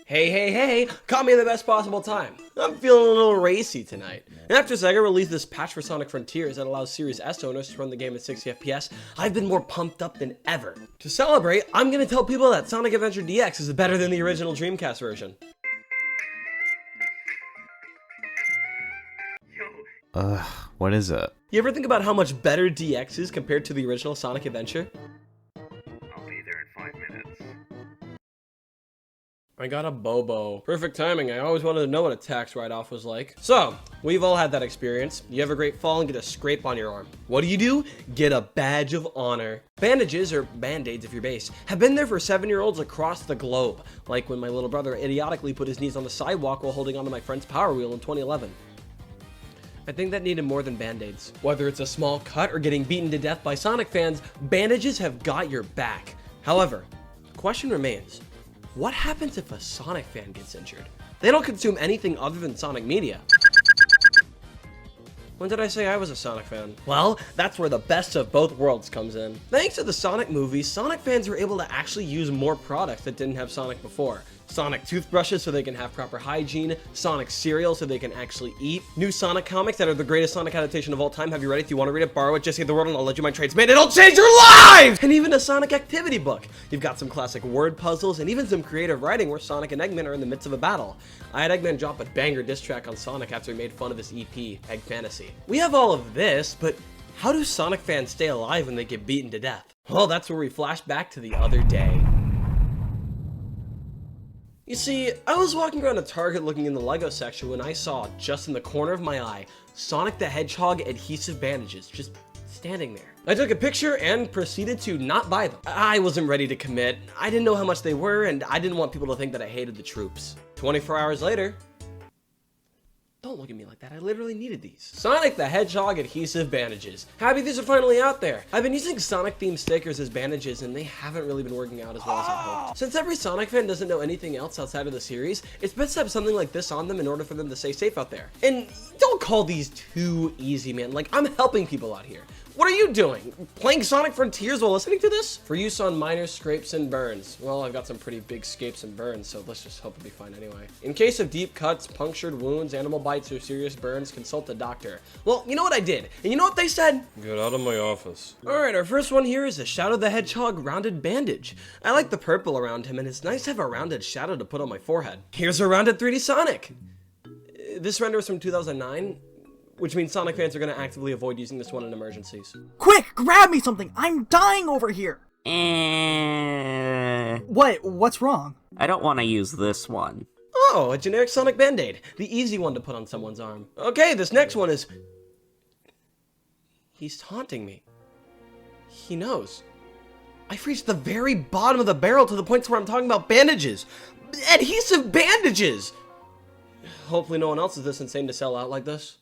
Hey, hey, hey, caught me at the best possible time. I'm feeling a little racy tonight. And after Sega released this patch for Sonic Frontiers that allows Series S owners to run the game at 60 FPS, I've been more pumped up than ever. To celebrate, I'm gonna tell people that Sonic Adventure DX is better than the original Dreamcast version. What is it? You ever think about how much better DX is compared to the original Sonic Adventure? I'll be there in 5 minutes. I got a Bobo. Perfect timing. I always wanted to know what a tax write-off was like. So, we've all had that experience. You have a great fall and get a scrape on your arm. What do? Get a badge of honor. Bandages, or Band-Aids if you're base, have been there for 7-year-olds across the globe. Like when my little brother idiotically put his knees on the sidewalk while holding onto my friend's Power Wheel in 2011. I think that needed more than Band-Aids. Whether it's a small cut or getting beaten to death by Sonic fans, Bandages have got your back. However, the question remains, what happens if a Sonic fan gets injured? They don't consume anything other than Sonic media. When did I say I was a Sonic fan? Well, that's where the best of both worlds comes in. Thanks to the Sonic movies, Sonic fans were able to actually use more products that didn't have Sonic before. Sonic toothbrushes so they can have proper hygiene, Sonic cereal so they can actually eat, new Sonic comics that are the greatest Sonic adaptation of all time. Have you read it? Do you want to read it? Borrow it, just save the world and I'll let you my trades. Man, it'll change your lives! And even a Sonic activity book. You've got some classic word puzzles and even some creative writing where Sonic and Eggman are in the midst of a battle. I had Eggman drop a banger diss track on Sonic after he made fun of his EP, Egg Fantasy. We have all of this, but how do Sonic fans stay alive when they get beaten to death? Well, that's where we flash back to the other day. You see, I was walking around a Target looking in the Lego section when I saw, just in the corner of my eye, Sonic the Hedgehog adhesive bandages just standing there. I took a picture and proceeded to not buy them. I wasn't ready to commit, I didn't know how much they were, and I didn't want people to think that I hated the troops. 24 hours later, don't look at me like that, I literally needed these. Sonic the Hedgehog adhesive bandages. Happy these are finally out there. I've been using Sonic themed stickers as bandages and they haven't really been working out as well as I hoped. Since every Sonic fan doesn't know anything else outside of the series, it's best to have something like this on them in order for them to stay safe out there. And don't call these too easy, man. Like, I'm helping people out here. What are you doing? Playing Sonic Frontiers while listening to this? For use on minor scrapes and burns. Well, I've got some pretty big scapes and burns, so let's just hope it'll be fine anyway. In case of deep cuts, punctured wounds, animal bites, or serious burns, consult a doctor. Well, you know what I did? And you know what they said? Get out of my office. Alright, our first one here is a Shadow the Hedgehog rounded bandage. I like the purple around him, and it's nice to have a rounded shadow to put on my forehead. Here's a rounded 3D Sonic. This render is from 2009. Which means Sonic fans are going to actively avoid using this one in emergencies. Quick, grab me something! I'm dying over here! What's wrong? I don't want to use this one. Oh, a generic Sonic Band-Aid. The easy one to put on someone's arm. Okay, this next one is... He's taunting me. He knows. I've reached the very bottom of the barrel to the point where I'm talking about bandages. Adhesive bandages! Hopefully no one else is this insane to sell out like this.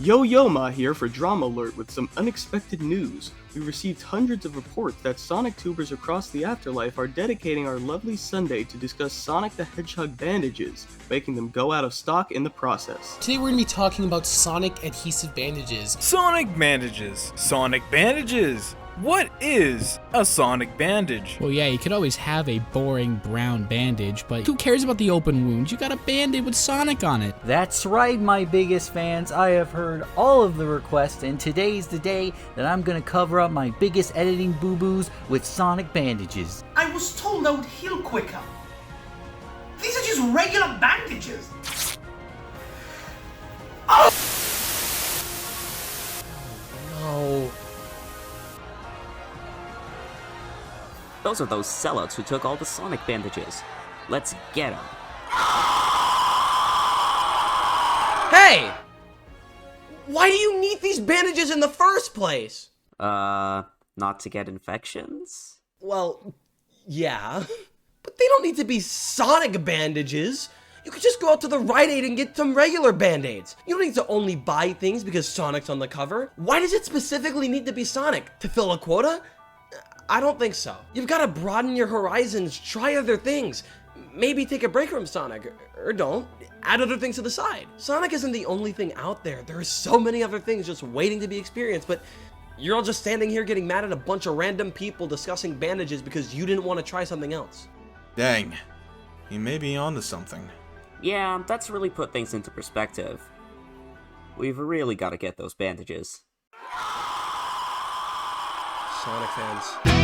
Yo Ma here for Drama Alert with some unexpected news. We received hundreds of reports that Sonic tubers across the afterlife are dedicating our lovely Sunday to discuss Sonic the Hedgehog bandages, making them go out of stock in the process. Today we're going to be talking about Sonic adhesive bandages. Sonic bandages! Sonic bandages! What is a Sonic bandage? Well, yeah, you could always have a boring brown bandage, but who cares about the open wounds? You got a Band-Aid with Sonic on it. That's right, my biggest fans. I have heard all of the requests, and today's the day that I'm gonna cover up my biggest editing boo-boos with Sonic bandages. I was told I would heal quicker. These are just regular bandages. Oh! No. Those are those sellouts who took all the Sonic bandages. Let's get them. Hey! Why do you need these bandages in the first place? Not to get infections? Well, yeah. But they don't need to be Sonic bandages. You could just go out to the Rite Aid and get some regular Band-Aids. You don't need to only buy things because Sonic's on the cover. Why does it specifically need to be Sonic? To fill a quota? I don't think so. You've got to broaden your horizons, try other things. Maybe take a break from Sonic, or don't. Add other things to the side. Sonic isn't the only thing out there. There are so many other things just waiting to be experienced, but You're all just standing here getting mad at a bunch of random people discussing bandages because you didn't want to try something else. Dang. He may be onto something. Yeah, that's really put things into perspective. We've really got to get those bandages. Sonic fans.